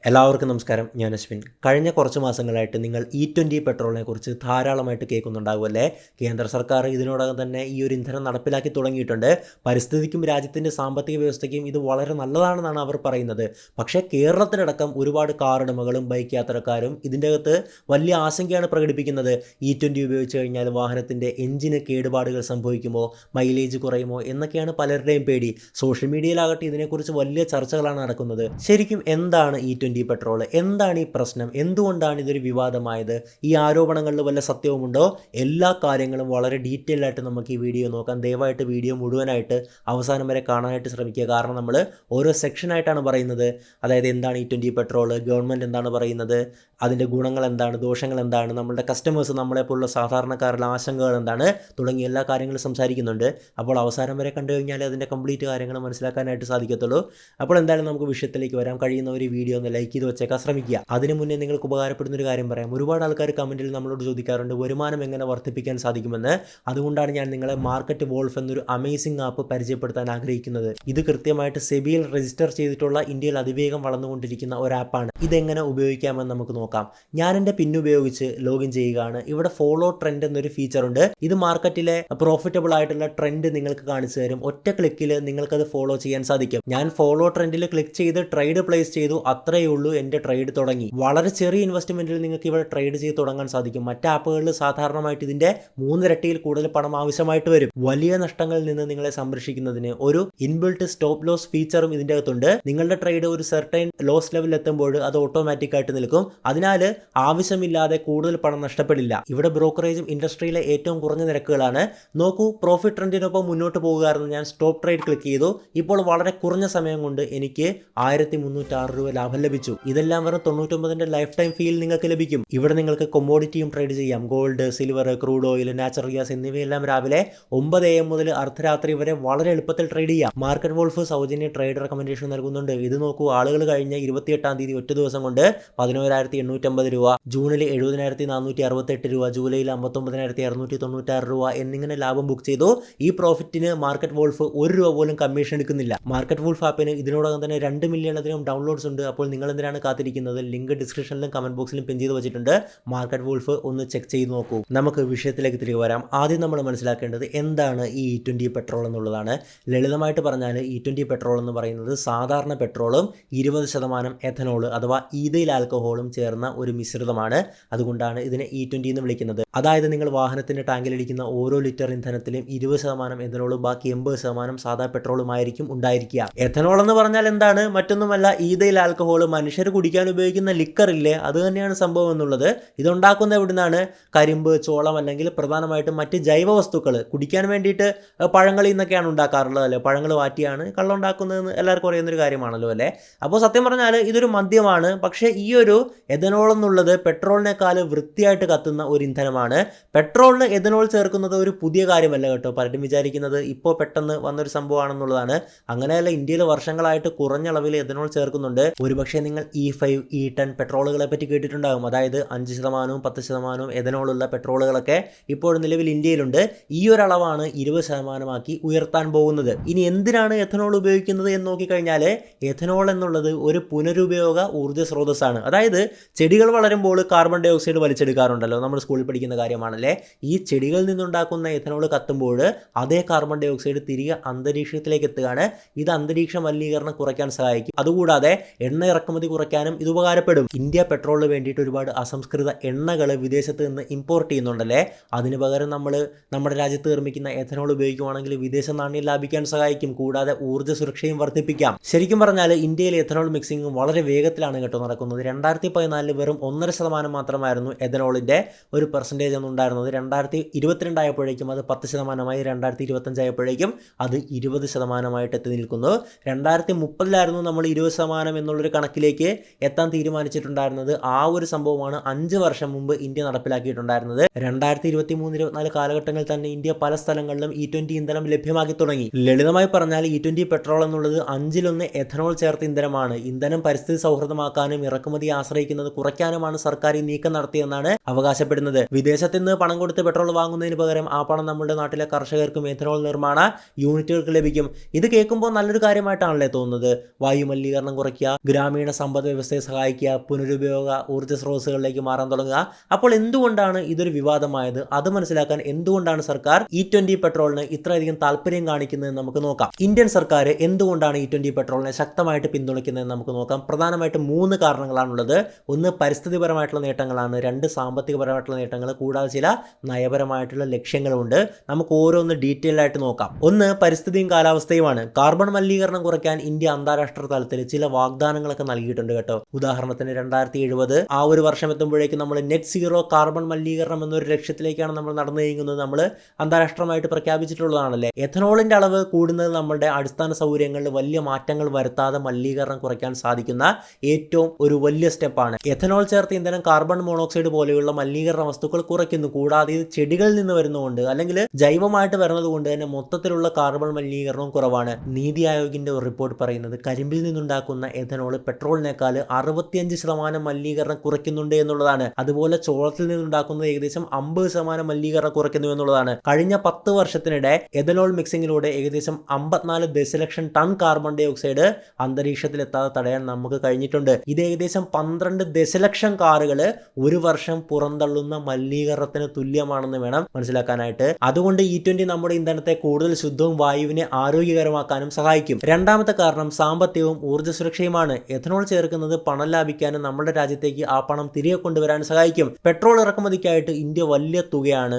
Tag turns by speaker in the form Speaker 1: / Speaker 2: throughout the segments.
Speaker 1: എല്ലാവർക്കും നമസ്കാരം. ഞാൻ അശ്വിൻ. കഴിഞ്ഞ കുറച്ച് മാസങ്ങളായിട്ട് നിങ്ങൾ E20 പെട്രോളിനെ കുറിച്ച് ധാരാളമായിട്ട് കേൾക്കുന്നുണ്ടാകുമല്ലേ? കേന്ദ്ര സർക്കാർ ഇതിനോടകം തന്നെ ഈ ഒരു ഇന്ധനം നടപ്പിലാക്കി തുടങ്ങിയിട്ടുണ്ട്. പരിസ്ഥിതിക്കും രാജ്യത്തിൻ്റെ സാമ്പത്തിക വ്യവസ്ഥയ്ക്കും ഇത് വളരെ നല്ലതാണെന്നാണ് അവർ പറയുന്നത്. പക്ഷേ കേരളത്തിലടക്കം ഒരുപാട് കാർ ഉടമകളും ബൈക്ക് യാത്രക്കാരും ഇതിൻ്റെ അകത്ത് വലിയ ആശങ്കയാണ് പ്രകടിപ്പിക്കുന്നത്. E20 ഉപയോഗിച്ച് കഴിഞ്ഞാൽ വാഹനത്തിൻ്റെ എഞ്ചിന് കേടുപാടുകൾ സംഭവിക്കുമോ, മൈലേജ് കുറയുമോ എന്നൊക്കെയാണ് പലരുടെയും പേടി. സോഷ്യൽ മീഡിയയിലാകട്ടെ ഇതിനെക്കുറിച്ച് വലിയ ചർച്ചകളാണ് നടക്കുന്നത്. ശരിക്കും എന്താണ് E20 പെട്രോൾ? എന്താണ് ഈ പ്രശ്നം? എന്തുകൊണ്ടാണ് ഇതൊരു വിവാദമായത്? ഈ ആരോപണങ്ങളിൽ വല്ല സത്യവുമുണ്ടോ? എല്ലാ കാര്യങ്ങളും വളരെ ഡീറ്റെയിൽ ആയിട്ട് നമുക്ക് ഈ വീഡിയോ നോക്കാം. ദയവായിട്ട് വീഡിയോ മുഴുവനായിട്ട് അവസാനം വരെ കാണാനായിട്ട് ശ്രമിക്കുക. കാരണം നമ്മൾ ഓരോ സെക്ഷനായിട്ടാണ് പറയുന്നത്. അതായത് എന്താണ് E20 പെട്രോൾ, ഗവൺമെൻറ് എന്താണ് പറയുന്നത്, അതിൻ്റെ ഗുണങ്ങൾ എന്താണ്, ദോഷങ്ങൾ എന്താണ്, നമ്മളുടെ കസ്റ്റമേഴ്സ്, നമ്മളെപ്പോലുള്ള സാധാരണക്കാരുടെ ആശങ്കകൾ എന്താണ്, തുടങ്ങിയ എല്ലാ കാര്യങ്ങളും സംസാരിക്കുന്നുണ്ട്. അപ്പോൾ അവസാനം വരെ കണ്ടു കഴിഞ്ഞാൽ അതിൻ്റെ കംപ്ലീറ്റ് കാര്യങ്ങൾ മനസ്സിലാക്കാനായിട്ട് സാധിക്കത്തുള്ളൂ. അപ്പോൾ എന്തായാലും നമുക്ക് വിഷയത്തിലേക്ക് വരാം. കഴിയുന്ന ഒരു വീഡിയോ ഒന്ന് ലൈക്ക് ചെയ്ത് വെച്ചേക്കാൻ ശ്രമിക്കുക. അതിന് മുന്നേ നിങ്ങൾക്ക് ഉപകാരപ്പെടുന്നൊരു കാര്യം പറയാം. ഒരുപാട് ആൾക്കാർ കമൻറ്റിൽ നമ്മളോട് ചോദിക്കാറുണ്ട് വരുമാനം എങ്ങനെ വർദ്ധിപ്പിക്കാൻ സാധിക്കുമെന്ന്. അതുകൊണ്ടാണ് ഞാൻ നിങ്ങളെ മാർക്കറ്റ് വോൾഫ് എന്നൊരു അമേസിംഗ് ആപ്പ് പരിചയപ്പെടുത്താൻ ആഗ്രഹിക്കുന്നത്. ഇത് കൃത്യമായിട്ട് സെബിയിൽ രജിസ്റ്റർ ചെയ്തിട്ടുള്ള ഇന്ത്യയിൽ അതിവേഗം വളർന്നുകൊണ്ടിരിക്കുന്ന ഒരു ആപ്പാണ്. ഇതെങ്ങനെ ഉപയോഗിക്കാമെന്ന് നമുക്ക് നോക്കാം. ഞാൻ എൻ്റെ പിൻ ഉപയോഗിച്ച് ലോഗിൻ ചെയ്യുകയാണ്. ഇവിടെ ഫോളോ ട്രെൻഡ് എന്നൊരു ഫീച്ചർ ഉണ്ട്. ഇത് മാർക്കറ്റിലെ പ്രോഫിറ്റബിൾ ആയിട്ടുള്ള ട്രെൻഡ് നിങ്ങൾക്ക് കാണിച്ചു തരും. ഒറ്റ ക്ലിക്കിൽ നിങ്ങൾക്കത് ഫോളോ ചെയ്യാൻ സാധിക്കും. ഞാൻ ഫോളോ ട്രെൻഡിൽ ക്ലിക്ക് ചെയ്ത് ട്രേഡ് പ്ലേസ് ചെയ്തു. അത്രയേ ഉള്ളൂ, എൻ്റെ ട്രേഡ് തുടങ്ങി. വളരെ ചെറിയ ഇൻവെസ്റ്റ്മെന്റിൽ നിങ്ങൾക്ക് ഇവിടെ ട്രേഡ് ചെയ്ത് തുടങ്ങാൻ സാധിക്കും. മറ്റ് ആപ്പുകളിൽ സാധാരണമായിട്ട് ഇതിന്റെ 3 ഇരട്ടിയിൽ കൂടുതൽ പണം ആവശ്യമായിട്ട് വരും. വലിയ നഷ്ടങ്ങളിൽ നിന്ന് നിങ്ങളെ സംരക്ഷിക്കുന്നതിന് ഒരു ഇൻബിൽട്ട് സ്റ്റോപ്പ് ലോസ് ഫീച്ചറും ഇതിൻ്റെ അകത്തുണ്ട്. നിങ്ങളുടെ ട്രേഡ് ഒരു സെർട്ടൈൻ ലോസ് ലെവൽ എത്തുമ്പോൾ അത് ഓട്ടോമാറ്റിക് ആയിട്ട് നിൽക്കും. അതിനാൽ ആവശ്യമില്ലാതെ കൂടുതൽ പണം നഷ്ടപ്പെടില്ല. ഇവിടെ ബ്രോക്കറേജും ഇൻഡസ്ട്രിയിലെ ഏറ്റവും കുറഞ്ഞ നിരക്കുകളാണ്. നോക്കൂ, പ്രോഫിറ്റ് ട്രെൻഡിനൊപ്പം മുന്നോട്ട് പോകുകയായിരുന്നു. ഞാൻ സ്റ്റോപ്പ് ട്രേഡ് ക്ലിക്ക് ചെയ്തു. ഇപ്പോൾ വളരെ കുറഞ്ഞ സമയം കൊണ്ട് എനിക്ക് 1306 രൂപ ലാഭം ലഭിച്ചു. ഇതെല്ലാം വെറും 99ന്റെ ലൈഫ് ടൈം ഫീൽ നിങ്ങൾക്ക് ലഭിക്കും. ഇവിടെ നിങ്ങൾക്ക് കൊമോഡിറ്റിയും ട്രേഡ് ചെയ്യാം. Gold, silver, crude oil, natural gas എന്നിവയെല്ലാം രാവിലെ 9 AM മുതൽ അർദ്ധരാത്രി വരെ വളരെ എളുപ്പത്തിൽ ട്രേഡ് ചെയ്യാം. മാർക്കറ്റ് വോൾഫ് സൗജന്യ ട്രേഡ് റെക്കമെൻഡേഷൻ നൽകുന്നുണ്ട്. ഇത് നോക്കൂ, ആളുകൾ കഴിഞ്ഞ 28-ാം തീയതി ഒറ്റ ദിവസം കൊണ്ട് 11,850 രൂപ, ജൂണിൽ 70,468 രൂപ, ജൂലൈയിൽ 59,696 രൂപ എന്നിങ്ങനെ ലാഭം ബുക്ക് ചെയ്തു. ഈ പ്രോഫിറ്റിന് മാർക്കറ്റ് വോൾഫ് 1 രൂപ പോലും കമ്മീഷൻ എടുക്കുന്നില്ല. മാർക്കറ്റ് വോൾഫ് ആപ്പിന് ഇതിനോടകം തന്നെ 2 മില്യണിലധികം ഡൗൺലോഡ്സ് ഉണ്ട്. അപ്പോൾ നിങ്ങൾ എന്തിനാണ് കാത്തിരിക്കുന്നത്? ലിങ്ക് ഡിസ്ക്രിപ്ഷനിലും കമന്റ് ബോക്സിലും പിൻ ചെയ്ത് വെച്ചിട്ടുണ്ട്. മാർക്കറ്റ് വോൾഫ് ഒന്ന് ചെക്ക് ചെയ്ത് നോക്കൂ. നമുക്ക് വിഷയത്തിലേക്ക് തിരികെ വരാം. ആദ്യം നമ്മൾ മനസ്സിലാക്കേണ്ടത് എന്താണ് ഈ E20 പെട്രോൾ എന്നുള്ളതാണ്. ലളിതമായിട്ട് പറഞ്ഞാൽ E20 പെട്രോൾ എന്ന് പറയുന്നത് സാധാരണ പെട്രോളും 20% എഥനോൾ അഥവാ ഈഥൈൽ ആൽക്കഹോളും ചേർന്ന ഒരു മിശ്രിതമാണ്. അതുകൊണ്ടാണ് ഇതിനെ E20 എന്ന് വിളിക്കുന്നത്. അതായത് നിങ്ങൾ വാഹനത്തിന്റെ ടാങ്കിലടിക്കുന്ന ഓരോ ലിറ്റർ ഇന്ധനത്തിലും 20% എഥനോളും ബാക്കി 80% സാധാ പെട്രോളുമായിരിക്കും ഉണ്ടായിരിക്കുക. എഥനോൾ എന്ന് പറഞ്ഞാൽ എന്താണ്? മറ്റൊന്നുമല്ല, ഈഥൈൽ ആൽക്കഹോൾ. മനുഷ്യർ കുടിക്കാൻ ഉപയോഗിക്കുന്ന ലിക്കർ ഇല്ലേ, അത് തന്നെയാണ് സംഭവം എന്നുള്ളത്. ഇതുണ്ടാക്കുന്ന എവിടുന്നാണ്? കരിമ്പ്, ചോളം അല്ലെങ്കിൽ പ്രധാനമായിട്ടും മറ്റ് ജൈവ വസ്തുക്കൾ. കുടിക്കാൻ വേണ്ടിയിട്ട് പഴങ്ങളിൽ നിന്നൊക്കെയാണ് ഉണ്ടാക്കാറുള്ളത് അല്ലേ? പഴങ്ങൾ വാറ്റിയാണ് കള്ളം ഉണ്ടാക്കുന്നതെന്ന് എല്ലാവർക്കും അറിയുന്നൊരു കാര്യമാണല്ലോ അല്ലേ? അപ്പോൾ സത്യം പറഞ്ഞാൽ ഇതൊരു മദ്യമാണ്. പക്ഷേ ഈ ഒരു എഥനോൾ എന്നുള്ളത് പെട്രോളിനേക്കാൾ വൃത്തിയായിട്ട് കത്തുന്ന ഒരു ഇന്ധനമാണ്. പെട്രോളിന് എഥനോൾ ചേർക്കുന്നത് ഒരു പുതിയ കാര്യമല്ല കേട്ടോ. പലരും വിചാരിക്കുന്നത് ഇപ്പോൾ പെട്ടെന്ന് വന്നൊരു സംഭവമാണെന്നുള്ളതാണ്. അങ്ങനെയല്ല, ഇന്ത്യയിൽ വർഷങ്ങളായിട്ട് കുറഞ്ഞ അളവിൽ എഥനോൾ ചേർക്കുന്നുണ്ട്. ഒരുപക്ഷെ നിങ്ങൾ E5, E10 പെട്രോളുകളെ പറ്റി കേട്ടിട്ടുണ്ടാകും. അതായത് 5%, 10% എഥനോളുള്ള പെട്രോളുകളൊക്കെ ഇപ്പോൾ നിലവിൽ ഇന്ത്യയിലുണ്ട്. ഈ ഒരു അളവാണ് 20% ഉയർത്താൻ പോകുന്നത്. ഇനി എന്തിനാണ് എഥനോൾ ഉപയോഗിക്കുന്നത് എന്ന് നോക്കിക്കഴിഞ്ഞാൽ, എഥനോൾ എന്നുള്ളത് ഒരു പുനരുപയോഗ ഊർജ്ജ സ്രോതസ്സാണ്. അതായത് ചെടികൾ വളരുമ്പോൾ കാർബൺ ഡൈ ഓക്സൈഡ് വലിച്ചെടുക്കാറുണ്ടല്ലോ, നമ്മൾ സ്കൂളിൽ പഠിക്കുന്ന കാര്യമാണല്ലേ. ഈ ചെടികളിൽ നിന്നുണ്ടാക്കുന്ന എഥനോൾ കത്തുമ്പോൾ അതേ കാർബൺ ഡൈ ഓക്സൈഡ് തിരികെ അന്തരീക്ഷത്തിലേക്ക് എത്തുകയാണ്. ഇത് അന്തരീക്ഷ മലിനീകരണം കുറയ്ക്കാൻ സഹായിക്കും. അതുകൂടാതെ എണ്ണ ഇറക്കുമതി കുറയ്ക്കാനും ഇത് ഉപകാരപ്പെടും. ഇന്ത്യ പെട്രോളിന് വേണ്ടിയിട്ട് ഒരുപാട് അസംസ്കൃത എണ്ണകൾ വിദേശത്ത് നിന്ന് ഇമ്പോർട്ട് ചെയ്യുന്നുണ്ടല്ലേ. അതിന് പകരം നമ്മൾ നമ്മുടെ രാജ്യത്ത് നിർമ്മിക്കുന്ന എഥനോൾ ഉപയോഗിക്കുകയാണെങ്കിൽ വിദേശ നാണ്യം ലാഭിക്കാൻ സഹായിക്കും. കൂടാതെ ഊർജ്ജ സുരക്ഷയും വർദ്ധിപ്പിക്കാം. ശരിക്കും പറഞ്ഞാൽ ഇന്ത്യയിൽ എഥനോൾ മിക്സിംഗ് വളരെ വേഗത്തിലാണ് കേട്ടോ നടക്കുന്നത്. 2014 വെറും 1.5% മാത്രമായിരുന്നു എഥനോളിൻ്റെ ഒരു പെർസെൻറ്റേജ് ഒന്നും ഉണ്ടായിരുന്നത്. 2022 ആയപ്പോഴേക്കും അത് 10%, 2025 ആയപ്പോഴേക്കും അത് 20% എത്തി നിൽക്കുന്നു. 2030 നമ്മൾ 20% എന്നുള്ളൊരു കണക്കിലേക്ക് എത്താൻ തീരുമാനിച്ചിട്ടുണ്ടായിരുന്നത്. ആ ഒരു സംഭവമാണ് 5 വർഷം മുമ്പ് ഇന്ത്യ നടപ്പിലാക്കിയിട്ടുണ്ടായിരുന്നത്. 2023-24 കാലഘട്ടങ്ങളിൽ തന്നെ ഇന്ത്യ പല സ്ഥലങ്ങളിലും E20 ഇന്ധനം ലഭ്യമാക്കി തുടങ്ങി. ലളിതമായി പറഞ്ഞാൽ E20 പെട്രോൾ എന്നുള്ളത് 1/5 എഥനോൾ ചേർത്ത ഇന്ധനമാണ്. ഇന്ധനം പരിസ്ഥിതി സൗഹൃദമാക്കാനും ഇറക്കുമതി ആശ്രയിക്കുന്നത് വരുന്നത് കുറയ്ക്കാനുമാണ് സർക്കാർ ഈ നീക്കം നടത്തിയെന്നാണ് അവകാശപ്പെടുന്നത്. വിദേശത്ത് നിന്ന് പണം കൊടുത്ത് പെട്രോൾ വാങ്ങുന്നതിന് പകരം ആ പണം നമ്മുടെ നാട്ടിലെ കർഷകർക്കും എഥനോൾ നിർമ്മാണ യൂണിറ്റുകൾക്ക് ലഭിക്കും. ഇത് കേൾക്കുമ്പോൾ നല്ലൊരു കാര്യമായിട്ടാണല്ലേ തോന്നുന്നത്. വായു മലിനീകരണം കുറയ്ക്കുക, ഗ്രാമീണ സമ്പദ് വ്യവസ്ഥയെ സഹായിക്കുക, പുനരുപയോഗ ഊർജ്ജ സ്രോതസ്സുകളിലേക്ക് മാറാൻ തുടങ്ങുക. അപ്പോൾ എന്തുകൊണ്ടാണ് ഇതൊരു വിവാദമായത്? അത് മനസ്സിലാക്കാൻ എന്തുകൊണ്ടാണ് സർക്കാർ E20 പെട്രോളിന് ഇത്രയധികം താല്പര്യം കാണിക്കുന്നതെന്ന് നമുക്ക് നോക്കാം. ഇന്ത്യൻ സർക്കാർ എന്തുകൊണ്ടാണ് E20 പെട്രോളിനെ ശക്തമായിട്ട് പിന്തുണയ്ക്കുന്നതെന്ന് നമുക്ക് നോക്കാം. പ്രധാനമായിട്ടും 3 കാരണങ്ങളാണുള്ളത്. ഒന്ന് പരിസ്ഥിതിപരമായിട്ടുള്ള നേട്ടങ്ങളാണ്, 2 സാമ്പത്തികപരമായിട്ടുള്ള നേട്ടങ്ങൾ, കൂടാതെ ചില നയപരമായിട്ടുള്ള ലക്ഷ്യങ്ങളുമുണ്ട്. നമുക്ക് ഓരോന്ന് ഡീറ്റെയിൽ ആയിട്ട് നോക്കാം. ഒന്ന് പരിസ്ഥിതിയും കാലാവസ്ഥയുമാണ്. കാർബൺ മലിനീകരണം കുറയ്ക്കാൻ ഇന്ത്യ അന്താരാഷ്ട്ര തലത്തിൽ ചില വാഗ്ദാനങ്ങളൊക്കെ നൽകിയിട്ടുണ്ട് കേട്ടോ. ഉദാഹരണത്തിന് 2070 ആ ഒരു വർഷം എത്തുമ്പോഴേക്കും നമ്മൾ നെറ്റ് സീറോ കാർബൺ മലിനീകരണം എന്നൊരു ലക്ഷ്യത്തിലേക്കാണ് നമ്മൾ നടന്നു നീങ്ങുന്നത്. നമ്മൾ അന്താരാഷ്ട്രമായിട്ട് പ്രഖ്യാപിച്ചിട്ടുള്ളതാണല്ലേ. എഥനോളിന്റെ അളവ് കൂടുന്നത് നമ്മുടെ അടിസ്ഥാന സൗകര്യങ്ങളിൽ വലിയ മാറ്റങ്ങൾ വരുത്താതെ മലിനീകരണം കുറയ്ക്കാൻ സാധിക്കുന്ന ഏറ്റവും ഒരു വലിയ സ്റ്റെപ്പാണ്. എഥനോൾ ചേർത്ത ഇന്ധനം കാർബൺ മോണോക്സൈഡ് പോലെയുള്ള മലിനീകരണ വസ്തുക്കൾ കുറയ്ക്കുന്നു. കൂടാതെ ഇത് ചെടികളിൽ നിന്ന് വരുന്നതുകൊണ്ട് അല്ലെങ്കിൽ ജൈവമായിട്ട് വരുന്നത് കൊണ്ട് തന്നെ മൊത്തത്തിലുള്ള കാർബൺ മലിനീകരണവും കുറവാണ്. നീതി ആയോഗിന്റെ ഒരു റിപ്പോർട്ട് പറയുന്നത് കരിമ്പിൽ നിന്നുണ്ടാക്കുന്ന എഥനോൾ പെട്രോളിനേക്കാൾ 65% മലിനീകരണം കുറയ്ക്കുന്നുണ്ട് എന്നുള്ളതാണ്. അതുപോലെ ചോളത്തിൽ നിന്നുണ്ടാക്കുന്നത് ഏകദേശം 50% മലിനീകരണം കുറയ്ക്കുന്നു എന്നുള്ളതാണ്. കഴിഞ്ഞ 10 വർഷത്തിനിടെ എഥനോൾ മിക്സിങ്ങിലൂടെ ഏകദേശം 54 ദശലക്ഷം ടൺ കാർബൺ ഡൈ ഓക്സൈഡ് അന്തരീക്ഷത്തിലെത്താതെ തടയാൻ നമുക്ക് കഴിഞ്ഞിട്ടുണ്ട്. ഇത് ഏകദേശം 12 ദശലക്ഷം കാറുകൾ ഒരു വർഷം പുറന്തള്ളുന്ന മലിനീകരണത്തിന് തുല്യമാണെന്ന് വേണം മനസ്സിലാക്കാനായിട്ട്. അതുകൊണ്ട് E20 നമ്മുടെ ഇന്ധനത്തെ കൂടുതൽ ശുദ്ധവും വായുവിനെ ആരോഗ്യകരമാക്കാനും സഹായിക്കും. രണ്ടാമത്തെ കാരണം സാമ്പത്തികവും ഊർജ്ജ സുരക്ഷയുമാണ്. എഥനോൾ ചേർക്കുന്നത് പണം ലാഭിക്കാനും നമ്മുടെ രാജ്യത്തേക്ക് ആ പണം തിരികെ കൊണ്ടുവരാൻ സഹായിക്കും. പെട്രോൾ ഇറക്കുമതിക്കായിട്ട് ഇന്ത്യ വലിയ തുകയാണ്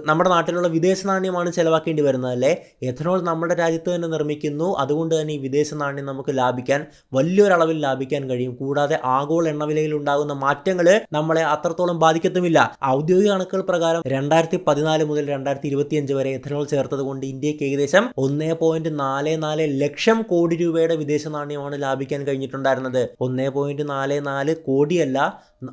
Speaker 1: നമ്മുടെ നാട്ടിലുള്ള വിദേശ നാണ്യമാണ് ചെലവാക്കേണ്ടി വരുന്നത് അല്ലേ. എഥനോൾ നമ്മുടെ രാജ്യത്ത് തന്നെ നിർമ്മിക്കുന്നു. അതുകൊണ്ട് തന്നെ ഈ വിദേശ നാണ്യം നമുക്ക് ലാഭിക്കാൻ വലിയൊരളവിൽ ലാഭിക്കാൻ കഴിയും. കൂടാതെ ആഗോള എണ്ണവിലയിൽ ഉണ്ടാകുന്ന മാറ്റങ്ങൾ നമ്മളെ അത്രത്തോളം ബാധിക്കത്തുമില്ല. ഔദ്യോഗിക കണക്കുകൾ പ്രകാരം 2014 മുതൽ 2025 വരെ എഥനോൾ ചേർത്തത് കൊണ്ട് ഇന്ത്യക്ക് ഏകദേശം 1.44 ലക്ഷം കോടി രൂപയുടെ വിദേശ നാണ്യമാണ് ലാഭിക്കാൻ കഴിഞ്ഞിട്ടുണ്ടായിരുന്നത്. 1.44 കോടിയല്ല,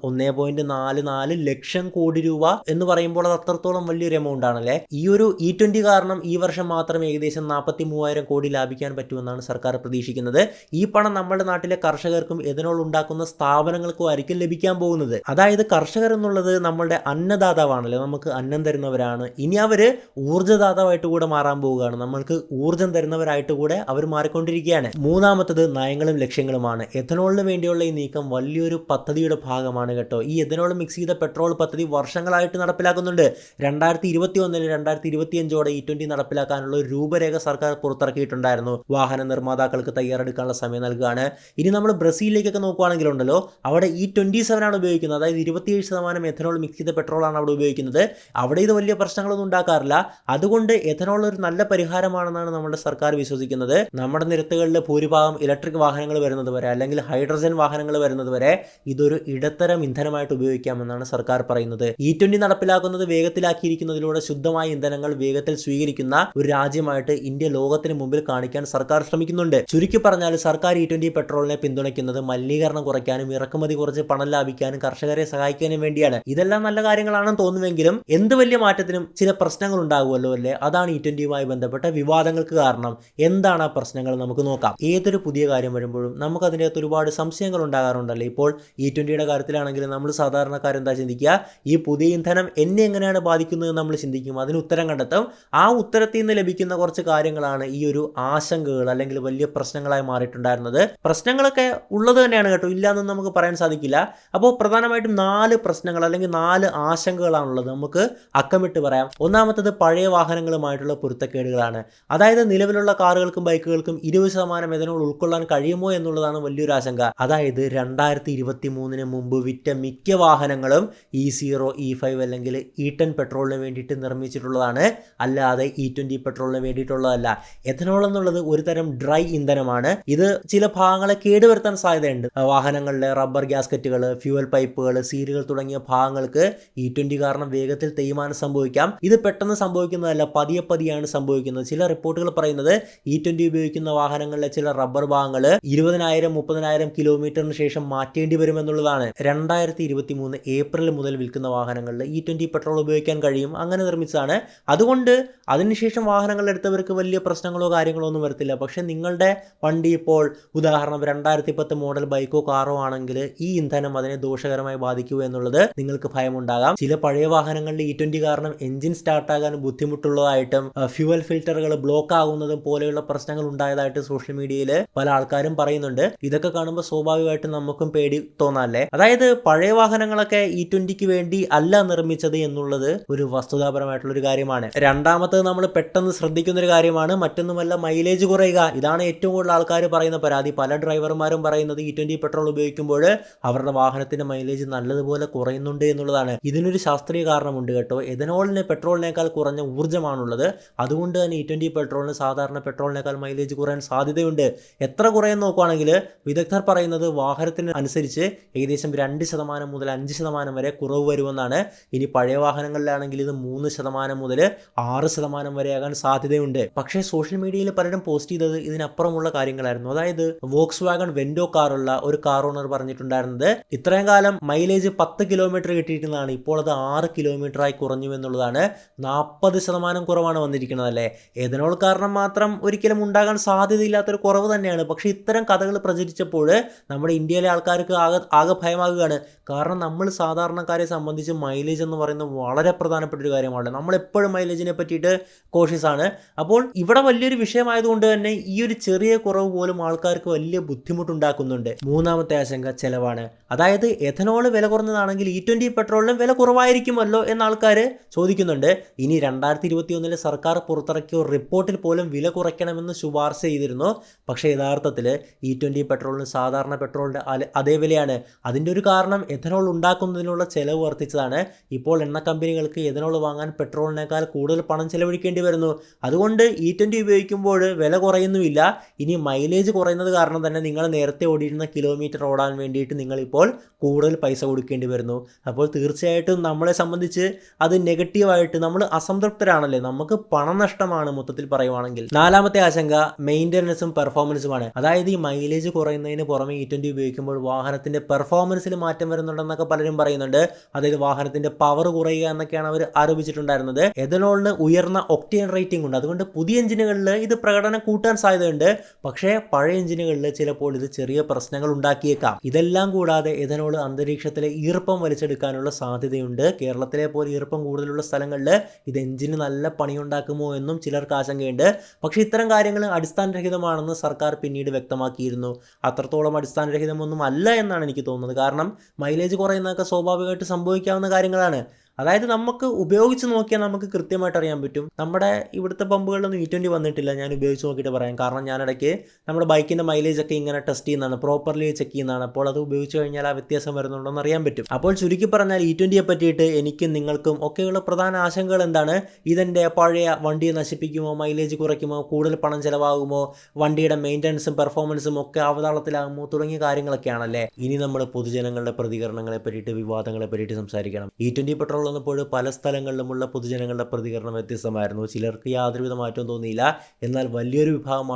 Speaker 1: 1.44 ലക്ഷം കോടി രൂപ എന്ന് പറയുമ്പോൾ അത് അത്രത്തോളം വലിയൊരു എമൗണ്ട് ആണല്ലേ. ഈ ഒരു E20 കാരണം ഈ വർഷം മാത്രം ഏകദേശം 43,000 കോടി ലാഭിക്കാൻ പറ്റുമെന്നാണ് സർക്കാർ പ്രതീക്ഷിക്കുന്നത്. ഈ പണം നമ്മുടെ നാട്ടിലെ കർഷകർക്കും എഥനോൾ ഉണ്ടാക്കുന്ന സ്ഥാപനങ്ങൾക്കും ആയിരിക്കും ലഭിക്കാൻ പോകുന്നത്. അതായത് കർഷകർ എന്നുള്ളത് നമ്മളുടെ അന്നദാതാവാണല്ലോ, നമുക്ക് അന്നം തരുന്നവരാണ്. ഇനി അവര് ഊർജ്ജദാതാവായിട്ട് കൂടെ മാറാൻ പോവുകയാണ്. നമ്മൾക്ക് ഊർജ്ജം തരുന്നവരായിട്ട് കൂടെ അവർ മാറിക്കൊണ്ടിരിക്കുകയാണ്. മൂന്നാമത്തത് നയങ്ങളും ലക്ഷ്യങ്ങളുമാണ്. എഥനോളിന് വേണ്ടിയുള്ള ഈ നീക്കം വലിയൊരു പദ്ധതിയുടെ ഭാഗമാണ് കേട്ടോ. ഈ എഥനോൾ മിക്സ് ചെയ്ത പെട്രോൾ പദ്ധതി വർഷങ്ങളായിട്ട് നടപ്പിലാക്കുന്നുണ്ട്. 2021 2025 E20 നടപ്പിലാക്കാനുള്ള ഒരു രൂപരേഖ സർക്കാർ പുറത്തിറക്കിയിട്ടുണ്ടായിരുന്നു. വാഹന നിർമ്മാതാക്കൾക്ക് തയ്യാറെടുക്കാനുള്ള സമയം നൽകുകയാണ്. ഇനി നമ്മൾ ബ്രസീലിലേക്കൊക്കെ നോക്കുകയാണെങ്കിലുണ്ടല്ലോ, അവിടെ E27 ആണ് ഉപയോഗിക്കുന്നത്. അതായത് 27% എഥനോൾ മിക്സ് ചെയ്ത പെട്രോളാണ് അവിടെ ഉപയോഗിക്കുന്നത്. അവിടെ ഇത് വലിയ പ്രശ്നങ്ങളൊന്നും ഉണ്ടാക്കാറില്ല. അതുകൊണ്ട് എഥനോൾ ഒരു നല്ല പരിഹാരമാണെന്നാണ് നമ്മുടെ സർക്കാർ വിശ്വസിക്കുന്നത്. നമ്മുടെ നിരത്തുകളിൽ ഭൂരിഭാഗം ഇലക്ട്രിക് വാഹനങ്ങൾ വരുന്നത് വരെ അല്ലെങ്കിൽ ഹൈഡ്രജൻ വാഹനങ്ങൾ വരുന്നത് വരെ ഇതൊരു ഇടത്തരം ഇന്ധനമായിട്ട് ഉപയോഗിക്കാമെന്നാണ് സർക്കാർ പറയുന്നത്. E20 നടപ്പിലാക്കുന്നത് വേഗത്തിലാക്കിയിരിക്കുന്നതിലൂടെ ശുദ്ധമായ ഇന്ധനങ്ങൾ വേഗത്തിൽ സ്വീകരിക്കുന്ന ഒരു രാജ്യമായിട്ട് ഇന്ത്യ ലോകത്തിന് മുമ്പിൽ കാണിക്കാൻ സർക്കാർ ശ്രമിക്കുന്നുണ്ട്. ചുരുക്കി പറഞ്ഞാൽ സർക്കാർ E20 പെട്രോളിനെ പിന്തുണയ്ക്കുന്നത് മലിനീകരണം കുറയ്ക്കാനും ഇറക്കുമതി കുറച്ച് പണം ലാഭിക്കാനും കർഷകരെ സഹായിക്കാനും വേണ്ടിയാണ്. ഇതെല്ലാം നല്ല കാര്യങ്ങളാണെന്ന് തോന്നുമെങ്കിലും എന്ത് വലിയ മാറ്റത്തിനും ചില പ്രശ്നങ്ങൾ ഉണ്ടാകുമല്ലോ അല്ലേ. അതാണ് E20യുമായി ബന്ധപ്പെട്ട വിവാദങ്ങൾക്ക് കാരണം. എന്താണ് ആ പ്രശ്നങ്ങൾ നമുക്ക് നോക്കാം. ഏതൊരു പുതിയ കാര്യം വരുമ്പോഴും നമുക്ക് അതിനകത്ത് ഒരുപാട് സംശയങ്ങൾ ഉണ്ടാകാറുണ്ടല്ലേ. ഇപ്പോൾ E20യുടെ കാര്യത്തിലാണെങ്കിൽ നമ്മൾ സാധാരണക്കാരെന്താ ചിന്തിക്കുക, ഈ പുതിയ ഇന്ധനം എന്നെ എങ്ങനെയാണ് ബാധിക്കുന്നത് നമ്മൾ ചിന്തിക്കും, അതിന് ഉത്തരം കണ്ടെത്തും. ആ ഉത്തരത്തിൽ നിന്ന് ലഭിക്കുന്ന കുറച്ച് കാര്യങ്ങളാണ് ഈ ഒരു ആശങ്കകൾ അല്ലെങ്കിൽ വലിയ പ്രശ്നങ്ങളായി മാറിയിട്ടുണ്ടായിരുന്നത്. പ്രശ്നങ്ങളൊക്കെ ഉള്ളത് തന്നെയാണ് കേട്ടോ, ഇല്ലാന്നൊന്നും നമുക്ക് പറയാൻ സാധിക്കില്ല. അപ്പോൾ പ്രധാനമായിട്ടും 4 പ്രശ്നങ്ങൾ അല്ലെങ്കിൽ 4 ആശങ്കകളാണുള്ളത്. നമുക്ക് അക്കമിട്ട് പറയാം. ഒന്നാമത്തത് പഴയ വാഹനങ്ങളുമായിട്ടുള്ള പൊരുത്തക്കേടുകളാണ്. അതായത് നിലവിലുള്ള കാറുകൾക്കും ബൈക്കുകൾക്കും 20% എഥനോൾ ഉൾക്കൊള്ളാൻ കഴിയുമോ എന്നുള്ളതാണ് വലിയൊരു ആശങ്ക. അതായത് 2023 മുമ്പ് വിറ്റ മിക്ക വാഹനങ്ങളും E0, E5 അല്ലെങ്കിൽ E10 പെട്രോളിന് വേണ്ടിയിട്ട് നിർമ്മിച്ചിട്ടുള്ളതാണ്, അല്ലാതെ E20 പെട്രോളിന് വേണ്ടിയിട്ടുള്ളതല്ല. എഥനോൾ എന്നുള്ളത് ഒരു തരം ഡ്രൈ ഇന്ധനമാണ്. ഇത് ചില ഭാഗങ്ങളെ കേടുവരുത്താൻ സാധ്യതയുണ്ട്. വാഹനങ്ങളിലെ റബ്ബർ ഗ്യാസ്കറ്റുകൾ, ഫ്യൂവൽ പൈപ്പുകൾ, സീലുകൾ തുടങ്ങിയ ഭാഗങ്ങൾക്ക് E20 കാരണം വേഗത്തിൽ തേയ്മാനം സംഭവിക്കാം. ഇത് പെട്ടെന്ന് സംഭവിക്കുന്നതല്ല, പതിയെ പതിയാണ് സംഭവിക്കുന്നത്. ചില റിപ്പോർട്ടുകൾ പറയുന്നത് E20 ഉപയോഗിക്കുന്ന വാഹനങ്ങളിലെ ചില റബ്ബർ ഭാഗങ്ങൾ 20,000-30,000 കിലോമീറ്ററിന് ശേഷം മാറ്റേണ്ടി വരുമെന്നുള്ളതാണ്. 2023 ഏപ്രിൽ മുതൽ വിൽക്കുന്ന വാഹനങ്ങളിൽ E20 പെട്രോൾ ഉപയോഗിക്കാൻ കഴിയും. അങ്ങനെ നിർമ്മിച്ചതാണ്. അതുകൊണ്ട് അതിനുശേഷം വാഹനങ്ങൾ എടുത്തവർക്ക് വലിയ പ്രശ്നങ്ങളോ കാര്യങ്ങളോ ഒന്നും വരത്തില്ല. പക്ഷേ നിങ്ങളുടെ വണ്ടി ഇപ്പോൾ ഉദാഹരണം 2010 മോഡൽ ബൈക്കോ കാറോ ആണെങ്കിൽ ഈ ഇന്ധനം അതിനെ ദോഷകരമായി ബാധിക്കുക എന്നുള്ളത് നിങ്ങൾക്ക് ഭയമുണ്ടാകാം. ചില പഴയ വാഹനങ്ങളിൽ E20 കാരണം എഞ്ചിൻ സ്റ്റാർട്ടാകാൻ ബുദ്ധിമുട്ടുള്ളതായിട്ടും ഫ്യൂവൽ ഫിൽറ്ററുകൾ ബ്ലോക്ക് ആകുന്നതും പോലെയുള്ള പ്രശ്നങ്ങൾ ഉണ്ടായതായിട്ട് സോഷ്യൽ മീഡിയയിൽ പല ആൾക്കാരും പറയുന്നുണ്ട്. ഇതൊക്കെ കാണുമ്പോൾ സ്വാഭാവികമായിട്ടും നമുക്കും പേടി തോന്നാല്ലേ. അതായത് പഴയ വാഹനങ്ങളൊക്കെ E20ക്ക് വേണ്ടി അല്ല നിർമ്മിച്ചത് എന്നുള്ളത് ഒരു വസ്തുതാപരമായിട്ടുള്ള ഒരു കാര്യമാണ്. രണ്ടാമത്തത് നമ്മൾ പെട്ടെന്ന് ശ്രദ്ധിക്കുന്ന ഒരു കാര്യമാണ്, മറ്റൊന്നുമല്ല മൈലേജ് കുറയുക. ഇതാണ് ഏറ്റവും കൂടുതൽ ആൾക്കാർ പറയുന്ന പരാതി. പല ഡ്രൈവർമാരും പറയുന്നത് E20 പെട്രോൾ ഉപയോഗിക്കുമ്പോൾ അവരുടെ വാഹനത്തിന്റെ മൈലേജ് നല്ലതുപോലെ കുറയുന്നുണ്ട് എന്നുള്ളതാണ്. ഇതിനൊരു ശാസ്ത്രീയ കാരണമുണ്ട് കേട്ടോ. എഥനോളിന് പെട്രോളിനേക്കാൾ കുറഞ്ഞ ഊർജ്ജമാണുള്ളത്. അതുകൊണ്ട് തന്നെ E20 പെട്രോളിന് സാധാരണ പെട്രോളിനേക്കാൾ മൈലേജ് കുറയാൻ സാധ്യതയുണ്ട്. എത്ര കുറയെന്ന് നോക്കുകയാണെങ്കിൽ വിദഗ്ധർ പറയുന്നത് വാഹനത്തിന് അനുസരിച്ച് ഏകദേശം 2% മുതൽ 5% വരെ കുറവ് വരുമെന്നാണ്. ഇനി പഴയ വാഹനങ്ങളിലാണെങ്കിൽ ഇത് 3% മുതൽ 6% വരെയാകാൻ സാധ്യതയുണ്ട്. പക്ഷേ സോഷ്യൽ മീഡിയയിൽ പലരും പോസ്റ്റ് ചെയ്തത് ഇതിനപ്പുറമുള്ള കാര്യങ്ങളായിരുന്നു. അതായത് വോക്സ് വാഗൺ വെൻഡോ കാറുള്ള ഒരു കാർ ഓണർ പറഞ്ഞിട്ടുണ്ടായിരുന്നത് ഇത്രയും കാലം മൈലേജ് 10 കിലോമീറ്റർ കിട്ടിയിരുന്നതാണ്, ഇപ്പോൾ അത് 6 കിലോമീറ്ററായി കുറഞ്ഞു എന്നുള്ളതാണ്. 40% കുറവാണ് വന്നിരിക്കുന്നത് അല്ലേ. എഥനോൾ കാരണം മാത്രം ഒരിക്കലും ഉണ്ടാകാൻ സാധ്യതയില്ലാത്തൊരു കുറവ് തന്നെയാണ്. പക്ഷേ ഇത്തരം കഥകൾ പ്രചരിച്ചപ്പോൾ നമ്മുടെ ഇന്ത്യയിലെ ആൾക്കാർക്ക് ആകെ ഭയമാകുകയാണ്. കാരണം നമ്മൾ സാധാരണക്കാരെ സംബന്ധിച്ച് മൈലേജ് എന്ന് പറയുന്നത് വളരെ പ്രധാനപ്പെട്ട ഒരു കാര്യമാണ്. നമ്മളെപ്പോഴും മൈലേജിനെ പറ്റിയിട്ട് കോഷ്യസ് ആണ്. അപ്പോൾ ഇവിടെ വലിയൊരു വിഷയമായതുകൊണ്ട് തന്നെ ഈ ഒരു ചെറിയ കുറവ് പോലും ആൾക്കാർക്ക് വലിയ ബുദ്ധിമുട്ടുണ്ടാക്കുന്നുണ്ട്. മൂന്നാമത്തെ ആശങ്ക ചെലവാണ്. അതായത് എഥനോൾ വില കുറഞ്ഞതാണെങ്കിൽ E20 പെട്രോളിനും വില കുറവായിരിക്കുമല്ലോ എന്ന് ആൾക്കാർ ചോദിക്കുന്നുണ്ട്. ഇനി 2021 സർക്കാർ പുറത്തിറക്കിയ ഒരു റിപ്പോർട്ടിൽ പോലും വില കുറയ്ക്കണമെന്ന് ശുപാർശ ചെയ്തിരുന്നു. പക്ഷേ യഥാർത്ഥത്തിൽ E20 പെട്രോളിന് സാധാരണ പെട്രോളിൻ്റെ അതേ വിലയാണ്. അതിൻ്റെ ഒരു കാരണം എഥനോൾ ഉണ്ടാക്കുന്നതിനുള്ള ചെലവ് വർദ്ധിച്ചതാണ്. ഇപ്പോൾ എണ്ണ കമ്പനികൾക്ക് എഥനോൾ വാങ്ങാൻ പെട്രോളിനേക്കാൾ കൂടുതൽ പണം ചെലവഴിക്കേണ്ടി വരുന്നു. അതുകൊണ്ട് E20 ഉപയോഗിക്കുമ്പോൾ വില കുറയുന്നുമില്ല. ഇനി മൈലേജ് കുറയുന്നത് കാരണം തന്നെ നിങ്ങൾ നേരത്തെ ഓടിയിരുന്ന കിലോമീറ്റർ ഓടാൻ വേണ്ടിയിട്ട് നിങ്ങളിപ്പോൾ കൂടുതൽ പൈസ കൊടുക്കേണ്ടി വരുന്നു. അപ്പോൾ തീർച്ചയായിട്ടും നമ്മളെ സംബന്ധിച്ച് അത് നെഗറ്റീവായിട്ട് നമ്മൾ അസംതൃപ്തരാണല്ലേ, നമുക്ക് പണനഷ്ടമാണ് മൊത്തത്തിൽ പറയുവാണെങ്കിൽ. നാലാമത്തെ ആശങ്ക മെയിൻ്റനൻസും പെർഫോമൻസുമാണ്. അതായത് ഈ മൈലേജ് കുറയുന്നതിന് പുറമെ E20 ഉപയോഗിക്കുമ്പോൾ വാഹനത്തിൻ്റെ പെർഫോമൻസിൽ മാറ്റം വരുന്നുണ്ടെന്നൊക്കെ പലരും പറയുന്നുണ്ട്. അതായത് വാഹനത്തിൻ്റെ പവർ കുറയുക എന്നൊക്കെയാണ് അവർ ആരോപിച്ചിട്ടുണ്ടായിരുന്നത്. എഥനോളിന് ഉയർന്ന ഒക്ടേൻ റേറ്റിംഗ് ഉണ്ട്. അതുകൊണ്ട് പുതിയ എഞ്ചിനുകളിൽ ഇത് പ്രകടനം കൂട്ടാൻ സാധ്യതയുണ്ട്. പക്ഷേ പഴയ എഞ്ചിനുകളിൽ ചിലപ്പോൾ ഇത് ചെറിയ പ്രശ്നങ്ങൾ ഉണ്ടാക്കിയേക്കാം. ഇതെല്ലാം കൂടാതെ എഥനോൾ അന്തരീക്ഷത്തിലെ ഈർപ്പം വലിച്ചെടുക്കാനുള്ള സാധ്യതയുണ്ട്. കേരളത്തിലെ പോലെ ഈർപ്പം കൂടുതലുള്ള സ്ഥലങ്ങളിൽ ഇത് എഞ്ചിന് നല്ല പണിയുണ്ടാക്കുമോ എന്നും ചിലർക്ക് ആശങ്കയുണ്ട്. പക്ഷേ ഇത്തരം കാര്യങ്ങൾ അടിസ്ഥാനരഹിതമാണെന്ന് സർക്കാർ പിന്നീട് വ്യക്തമാക്കിയിരുന്നു. അത്രത്തോളം അടിസ്ഥാനരഹിതമൊന്നും അല്ല എന്നാണ് എനിക്ക് തോന്നുന്നത്. കാരണം മൈലേജ് കുറയുന്നതൊക്കെ സ്വാഭാവികമായിട്ട് സംഭവിക്കാവുന്ന കാര്യങ്ങളാണ്. അതായത് നമുക്ക് ഉപയോഗിച്ച് നോക്കിയാൽ നമുക്ക് കൃത്യമായിട്ട് അറിയാൻ പറ്റും. നമ്മുടെ ഇവിടുത്തെ പമ്പുകളിലൊന്നും E20 വന്നിട്ടില്ല. ഞാൻ ഉപയോഗിച്ച് നോക്കിയിട്ട് പറയാം. കാരണം ഞാനിടയ്ക്ക് നമ്മുടെ ബൈക്കിൻ്റെ മൈലേജ് ഒക്കെ ഇങ്ങനെ ടെസ്റ്റ് ചെയ്യുന്നതാണ്, പ്രോപ്പർലി ചെക്ക് ചെയ്യുന്നതാണ്. അപ്പോൾ അത് ഉപയോഗിച്ച് കഴിഞ്ഞാൽ ആ വ്യത്യാസം വരുന്നുണ്ടോ എന്ന് അറിയാൻ പറ്റും. അപ്പോൾ ചുരുക്കി പറഞ്ഞാൽ E20യെ പറ്റിയിട്ട് എനിക്കും നിങ്ങൾക്കും ഒക്കെയുള്ള പ്രധാന ആശങ്കകൾ എന്താണ്? ഇതെൻ്റെ പഴയ വണ്ടിയെ നശിപ്പിക്കുമോ, മൈലേജ് കുറയ്ക്കുമോ, കൂടുതൽ പണം ചിലവാകുമോ, വണ്ടിയുടെ മെയിൻ്റനൻസും പെർഫോമൻസും ഒക്കെ അവതാളത്തിലാകുമോ തുടങ്ങിയ കാര്യങ്ങളൊക്കെയാണല്ലേ. ഇനി നമ്മൾ പൊതുജനങ്ങളുടെ പ്രതികരണങ്ങളെ പറ്റിയിട്ട്, വിവാദങ്ങളെ പറ്റിയിട്ട് സംസാരിക്കണം. E20 പെട്രോൾ വന്നപ്പോൾ പല സ്ഥലങ്ങളിലുമുള്ള പൊതുജനങ്ങളുടെ പ്രതികരണം വ്യത്യസ്തമായിരുന്നു. ചിലർക്ക് യാതൊരുവിധ മാറ്റവും തോന്നിയില്ല. എന്നാൽ വലിയൊരു വിഭാഗം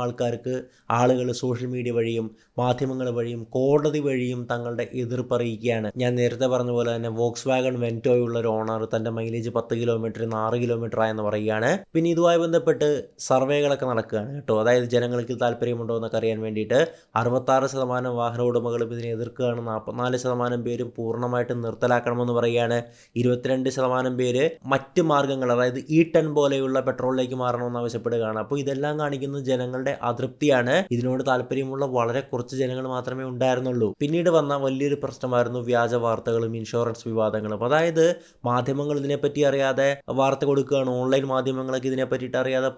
Speaker 1: ആളുകൾ സോഷ്യൽ മീഡിയ വഴിയും മാധ്യമങ്ങൾ വഴിയും കോടതി വഴിയും തങ്ങളുടെ എതിർപ്പ് അറിയിക്കുകയാണ്. ഞാൻ നേരത്തെ പറഞ്ഞ പോലെ തന്നെ വോക്സ് വാഗൺ വെൻറ്റോയുള്ള ഒരു ഓണർ തൻ്റെ മൈലേജ് 10 കിലോമീറ്ററിൽ നിന്ന് 6 കിലോമീറ്റർ ആയെന്ന് പറയുകയാണ്. പിന്നെ ഇതുമായി ബന്ധപ്പെട്ട് സർവേകളൊക്കെ നടക്കുകയാണ് കേട്ടോ. അതായത് ജനങ്ങൾക്ക് താല്പര്യമുണ്ടോ എന്നൊക്കെ അറിയാൻ വേണ്ടിയിട്ട് 66% വാഹന ഉടമകളും ഇതിനെ എതിർക്കുകയാണ്. 44% പേരും പൂർണ്ണമായിട്ടും നിർത്തലാക്കണമെന്ന് പറയുകയാണ്. 22% പേര് മറ്റ് മാർഗ്ഗങ്ങൾ, അതായത് E10 പോലെയുള്ള പെട്രോളിലേക്ക് മാറണമെന്ന് ആവശ്യപ്പെടുകയാണ്. അപ്പോൾ ഇതെല്ലാം കാണിക്കുന്നത് ജനങ്ങളുടെ അതൃപ്തിയാണ്. ഇതിനോട് താല്പര്യമുള്ള വളരെ കുറച്ച് ജനങ്ങൾ മാത്രമേ ഉണ്ടായിരുന്നുള്ളൂ. പിന്നീട് വന്ന വലിയൊരു പ്രശ്നമായിരുന്നു വ്യാജ വാർത്തകളും ഇൻഷുറൻസ് വിവാദങ്ങളും. അതായത് മാധ്യമങ്ങൾ ഇതിനെപ്പറ്റി അറിയാതെ വാർത്ത കൊടുക്കുകയാണ്. ഓൺലൈൻ മാധ്യമങ്ങളൊക്കെ ഇതിനെ പറ്റിയിട്ട് അറിയാതെ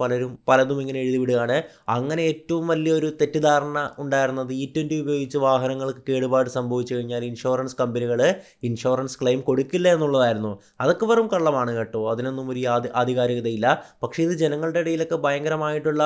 Speaker 1: പലതും ഇങ്ങനെ എഴുതി വിടുകയാണ്. അങ്ങനെ ഏറ്റവും വലിയൊരു തെറ്റിദ്ധാരണ ഉണ്ടായിരുന്നത് E20 ഉപയോഗിച്ച് വാഹനങ്ങൾക്ക് കേടുപാട് സംഭവിച്ചു കഴിഞ്ഞാൽ ഇൻഷുറൻസ് കമ്പനികൾ ഇൻഷുറൻസ് ക്ലെയിം കൊടുക്കില്ല എന്നുള്ളതായിരുന്നു. അതൊക്കെ വെറും കള്ളമാണ് കേട്ടോ. അതിനൊന്നും ഒരു ആധികാരികതയില്ല. പക്ഷേ ഇത് ജനങ്ങളുടെ ഇടയിലൊക്കെ ഭയങ്കരമായിട്ടുള്ള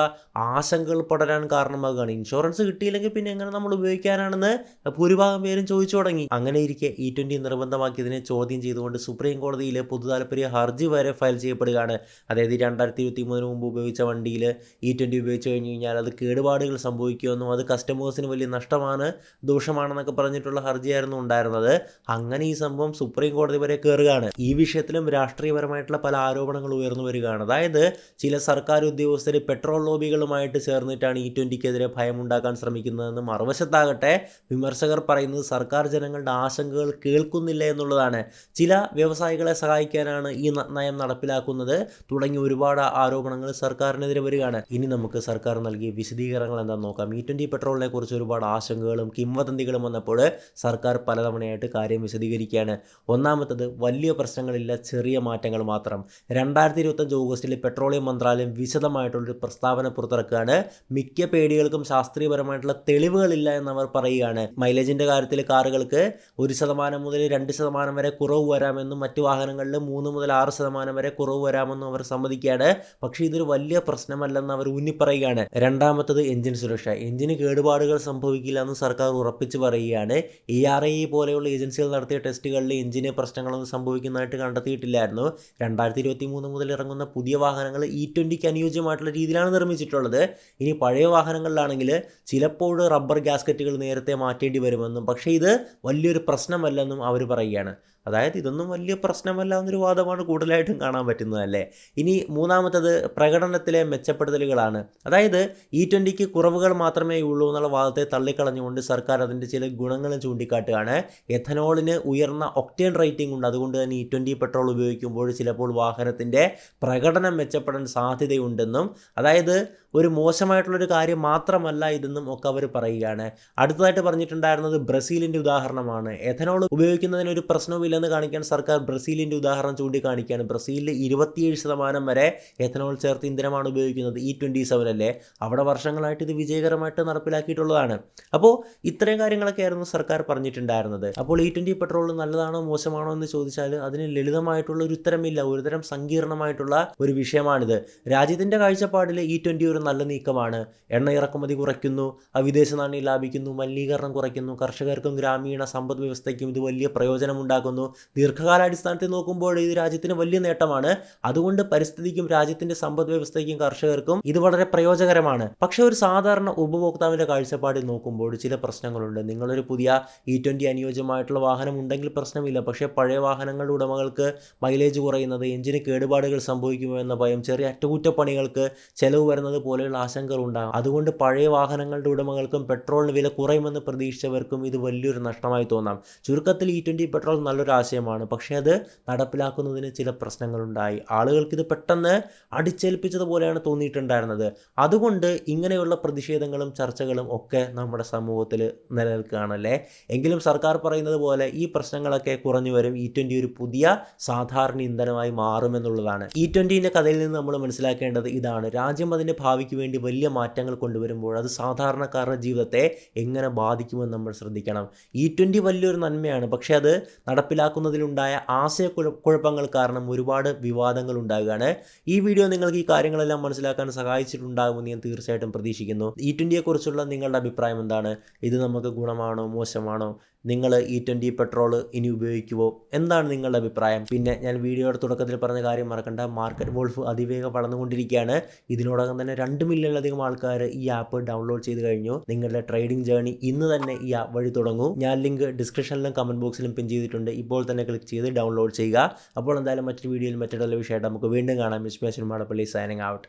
Speaker 1: ആശങ്കകൾ പടരാൻ കാരണമാകുകയാണ്. ഇൻഷുറൻസ് കിട്ടിയില്ലെങ്കിൽ പിന്നെ എങ്ങനെ നമ്മൾ ഉപയോഗിക്കാനാണെന്ന് ഭൂരിഭാഗം പേരും ചോദിച്ചു തുടങ്ങി. അങ്ങനെ ഇരിക്കെ E20 നിർബന്ധമാക്കിയതിനെ ചോദ്യം ചെയ്തുകൊണ്ട് സുപ്രീം കോടതിയിൽ പൊതുതാൽപര്യ ഹർജി വരെ ഫയൽ ചെയ്യപ്പെടുകയാണ്. അതായത് 2023 മുമ്പ് ഉപയോഗിച്ച വണ്ടിയിൽ E20 ഉപയോഗിച്ച് കഴിഞ്ഞ് കഴിഞ്ഞാൽ അത് കേടുപാടുകൾ സംഭവിക്കുമെന്നും അത് കസ്റ്റമേഴ്സിന് വലിയ നഷ്ടമാണ്, ദോഷമാണെന്നൊക്കെ പറഞ്ഞിട്ടുള്ള ഹർജിയായിരുന്നു ഉണ്ടായിരുന്നത്. അങ്ങനെ ഈ സംഭവം സുപ്രീം കോടതി വരെ കയറുകയാണ്. ഈ വിഷയത്തിലും രാഷ്ട്രീയപരമായിട്ടുള്ള പല ആരോപണങ്ങൾ ഉയർന്നു വരികയാണ്. അതായത് ചില സർക്കാർ ഉദ്യോഗസ്ഥർ പെട്രോൾ ലോബികളുമായിട്ട് ചേർന്നിട്ടാണ് E20ക്കെതിരെ ഭയമുണ്ടാക്കാൻ ശ്രമിക്കുന്നതെന്ന്. മറുവശത്താകട്ടെ വിമർശകർ പറയുന്നത് സർക്കാർ ജനങ്ങളുടെ ആശങ്കകൾ കേൾക്കുന്നില്ല എന്നുള്ളതാണ്. ചില വ്യവസായികളെ സഹായിക്കാനാണ് ഈ നയം നടപ്പിലാക്കുന്നത് തുടങ്ങി ഒരുപാട് ആരോപണങ്ങൾ സർക്കാരിനെതിരെ വരികയാണ്. ഇനി നമുക്ക് സർക്കാർ നൽകിയ വിശദീകരണങ്ങൾ എന്താണെന്ന് നോക്കാം. E20 പെട്രോളിനെ കുറിച്ച് ഒരുപാട് ആശങ്കകളും കിംവദന്തികളും വന്നപ്പോൾ സർക്കാർ പലതവണയായിട്ട് കാര്യം വിശദീകരിക്കുകയാണ്. ഒന്നാമത്തത് വലിയ പ്രശ്നങ്ങളില്ല, ചെറിയ മാറ്റങ്ങൾ മാത്രം. 2025 ഓഗസ്റ്റിൽ പെട്രോളിയം മന്ത്രാലയം വിശദമായിട്ടുള്ളൊരു പ്രസ്താവന പുറത്തിറക്കുകയാണ്. മിക്ക പേടികൾക്കും ശാസ്ത്രീയപരമായിട്ടുള്ള തെളിവുകളില്ല എന്നവർ പറയുകയാണ്. മൈലേജിൻ്റെ കാര്യത്തിൽ കാറുകൾക്ക് 1% മുതൽ 2% വരെ കുറവ് വരാമെന്നും മറ്റു വാഹനങ്ങളിൽ 3 മുതൽ 6% വരെ കുറവ് വരാമെന്നും അവർ സമ്മതിക്കുകയാണ്. പക്ഷേ ഇതൊരു വലിയ പ്രശ്നമല്ലെന്ന് അവർ ഊന്നിപ്പറയുകയാണ്. രണ്ടാമത്തത് എഞ്ചിൻ സുരക്ഷ. എഞ്ചിന് കേടുപാടുകൾ സംഭവിക്കില്ല എന്ന് സർക്കാർ ഉറപ്പിച്ച് പറയുകയാണ്. ERAE പോലെയുള്ള ഏജൻസികൾ നടത്തിയ ടെസ്റ്റുകളിൽ എഞ്ചിന് പ്രശ്നങ്ങളൊന്നും സംഭവിക്കുന്നതായിട്ട് കണ്ടെത്തിയിട്ടില്ലായിരുന്നു. 2023 മുതൽ ഇറങ്ങുന്ന പുതിയ വാഹനങ്ങൾ E20ക്ക് അനുയോജ്യമായിട്ടുള്ള രീതിയിലാണ് നിർമ്മിച്ചിട്ടുള്ളത്. ഇനി പഴയ വാഹനങ്ങളിലാണെങ്കിൽ ചിലപ്പോൾ റബ്ബർ ഗ്യാസ്കറ്റുകൾ നേരത്തെ മാറ്റേണ്ടി വരുമെന്നും പക്ഷേ ഇത് വലിയൊരു പ്രശ്നമല്ലെന്നും അവർ പറയുകയാണ്. അതായത് ഇതൊന്നും വലിയ പ്രശ്നമല്ല എന്നൊരു വാദമാണ് കൂടുതലായിട്ടും കാണാൻ പറ്റുന്നതല്ലേ. ഇനി മൂന്നാമത്തത് പ്രകടനത്തിലെ മെച്ചപ്പെടുത്തലുകളാണ്. അതായത് E20ക്ക് കുറവുകൾ മാത്രമേ ഉള്ളൂ എന്നുള്ള വാദത്തെ തള്ളിക്കളഞ്ഞുകൊണ്ട് സർക്കാർ അതിൻ്റെ ചില ഗുണങ്ങളും ചൂണ്ടിക്കാട്ടുകയാണ്. എഥനോളിന് ഉയർന്ന ഒക്ടേൻ റേറ്റിംഗ് ഉണ്ട്. അതുകൊണ്ട് തന്നെ E20 പെട്രോൾ ഉപയോഗിക്കുമ്പോൾ ചിലപ്പോൾ വാഹനത്തിൻ്റെ പ്രകടനം മെച്ചപ്പെടാൻ സാധ്യതയുണ്ടെന്നും അതായത് ഒരു മോശമായിട്ടുള്ളൊരു കാര്യം മാത്രമല്ല ഇതെന്നും ഒക്കെ അവർ പറയുകയാണ്. അടുത്തതായിട്ട് പറഞ്ഞിട്ടുണ്ടായിരുന്നത് ബ്രസീലിൻ്റെ ഉദാഹരണമാണ്. എഥനോൾ ഉപയോഗിക്കുന്നതിന് ഒരു പ്രശ്നവുമില്ലെന്ന് കാണിക്കാൻ സർക്കാർ ബ്രസീലിൻ്റെ ഉദാഹരണം ചൂണ്ടിക്കാണിക്കുകയാണ്. ബ്രസീലിൽ 27% വരെ എഥനോൾ ചേർത്ത് ഇന്ധനമാണ് ഉപയോഗിക്കുന്നത്. E27 അല്ലേ, അവിടെ വർഷങ്ങളായിട്ട് ഇത് വിജയകരമായിട്ട് നടപ്പിലാക്കിയിട്ടുള്ളതാണ്. അപ്പോൾ ഇത്രയും കാര്യങ്ങളൊക്കെ ആയിരുന്നു സർക്കാർ പറഞ്ഞിട്ടുണ്ടായിരുന്നത്. അപ്പോൾ E20 പെട്രോൾ നല്ലതാണോ മോശമാണോ എന്ന് ചോദിച്ചാൽ അതിന് ലളിതമായിട്ടുള്ള ഒരു ഉത്തരമില്ല. ഒരുതരം സങ്കീർണമായിട്ടുള്ള ഒരു വിഷയമാണിത്. രാജ്യത്തിൻ്റെ കാഴ്ചപ്പാടിൽ E20 ഒരു നല്ല നീക്കമാണ്. എണ്ണ ഇറക്കുമതി കുറയ്ക്കുന്നു, വിദേശ നാണ്യം ലാഭിക്കുന്നു, മലിനീകരണം കുറയ്ക്കുന്നു, കർഷകർക്കും ഗ്രാമീണ സമ്പദ് വ്യവസ്ഥയ്ക്കും ഇത് വലിയ പ്രയോജനമുണ്ടാക്കുന്നു. ദീർഘകാലാടിസ്ഥാനത്തിൽ നോക്കുമ്പോൾ ഇത് രാജ്യത്തിന് വലിയ നേട്ടമാണ്. അതുകൊണ്ട് പരിസ്ഥിതിക്കും രാജ്യത്തിൻ്റെ സമ്പദ് വ്യവസ്ഥയ്ക്കും കർഷകർക്കും ഇത് വളരെ പ്രയോജനകരമാണ്. പക്ഷേ ഒരു സാധാരണ ഉപഭോക്താവിൻ്റെ കാഴ്ചപ്പാടിൽ നോക്കുമ്പോൾ ചില പ്രശ്നങ്ങളുണ്ട്. നിങ്ങളൊരു പുതിയ E20 അനുയോജ്യമായിട്ടുള്ള വാഹനം ഉണ്ടെങ്കിൽ പ്രശ്നമില്ല. പക്ഷേ പഴയ വാഹനങ്ങളുടെ ഉടമകൾക്ക് മൈലേജ് കുറയുന്നത്, എഞ്ചിന് കേടുപാടുകൾ സംഭവിക്കുമോ എന്ന ഭയം, ചെറിയ അറ്റകുറ്റപ്പണികൾക്ക് ചെലവ് വരുന്നത് പോലെയുള്ള ആശങ്കകൾ ഉണ്ടാകും. അതുകൊണ്ട് പഴയ വാഹനങ്ങളുടെ ഉടമകൾക്കും പെട്രോളിന് വില കുറയുമെന്ന് പ്രതീക്ഷിച്ചവർക്കും ഇത് വലിയൊരു നഷ്ടമായി തോന്നാം. ചുരുക്കത്തിൽ E20 പെട്രോൾ നല്ലൊരു ആശയമാണ്. പക്ഷേ അത് നടപ്പിലാക്കുന്നതിന് ചില പ്രശ്നങ്ങളുണ്ടായി. ആളുകൾക്കിത് പെട്ടെന്ന് അടിച്ചേൽപ്പിച്ചതുപോലെയാണ് തോന്നിയിട്ടുണ്ടായിരുന്നത്. അതുകൊണ്ട് ഇങ്ങനെയുള്ള പ്രതിഷേധങ്ങളും ചർച്ചകളും ഒക്കെ നമ്മുടെ സമൂഹത്തിൽ നിലനിൽക്കുകയാണല്ലേ. എങ്കിലും സർക്കാർ പറയുന്നത് പോലെ ഈ പ്രശ്നങ്ങളൊക്കെ കുറഞ്ഞു വരും. E20 ഒരു പുതിയ സാധാരണ ഇന്ധനമായി മാറുമെന്നുള്ളതാണ്. E20ൻ്റെ കഥയിൽ നിന്ന് നമ്മൾ മനസ്സിലാക്കേണ്ടത് ഇതാണ്. രാജ്യം അതിൻ്റെ ഭാവിക്ക് വേണ്ടി വലിയ മാറ്റങ്ങൾ കൊണ്ടുവരുമ്പോൾ അത് സാധാരണക്കാരുടെ ജീവിതത്തെ എങ്ങനെ ബാധിക്കുമെന്ന് നമ്മൾ ശ്രദ്ധിക്കണം. E20 വലിയൊരു നന്മയാണ്. പക്ഷേ അത് നടപ്പിലാക്കുന്നതിലുണ്ടായ ആശയക്കുഴപ്പങ്ങൾ കാരണം ഒരുപാട് വിവാദങ്ങൾ ഉണ്ടാകുകയാണ്. ഈ വീഡിയോ നിങ്ങൾക്ക് ഈ കാര്യങ്ങളെല്ലാം മനസ്സിലാക്കാൻ സഹായിച്ചിട്ടുണ്ടാകുമെന്ന് ഞാൻ തീർച്ചയായിട്ടും പ്രതീക്ഷിക്കുന്നു. E20യെക്കുറിച്ചുള്ള നിങ്ങളുടെ അഭിപ്രായം എന്താണ്? ഇത് നമുക്ക് ഗുണമാണോ മോശമാണോ? നിങ്ങൾ E20 പെട്രോൾ ഇനി ഉപയോഗിക്കുമോ? എന്താണ് നിങ്ങളുടെ അഭിപ്രായം? പിന്നെ ഞാൻ വീഡിയോയുടെ തുടക്കത്തിൽ പറഞ്ഞ കാര്യം മറക്കണ്ട, മാർക്കറ്റ് വോൾഫ് അതിവേഗം വളർന്നുകൊണ്ടിരിക്കുകയാണ്. ഇതിനോടകം തന്നെ 2 മില്യണിലധികം ആൾക്കാർ ഈ ആപ്പ് ഡൗൺലോഡ് ചെയ്ത് കഴിഞ്ഞു. നിങ്ങളുടെ ട്രേഡിംഗ് ജേർണി ഇന്ന് തന്നെ ഈ ആപ്പ് വഴി തുടങ്ങൂ. ഞാൻ ലിങ്ക് ഡിസ്ക്രിപ്ഷനിലും കമൻറ്റ് ബോക്സിലും പിൻ ചെയ്തിട്ടുണ്ട്. ഇപ്പോൾ തന്നെ ക്ലിക്ക് ചെയ്ത് ഡൗൺലോഡ് ചെയ്യുക. അപ്പോൾ എന്തായാലും മറ്റൊരു വീഡിയോയിൽ മറ്റൊരു വിഷയമായിട്ട് നമുക്ക് വീണ്ടും കാണാം. Miss Madappally signing out.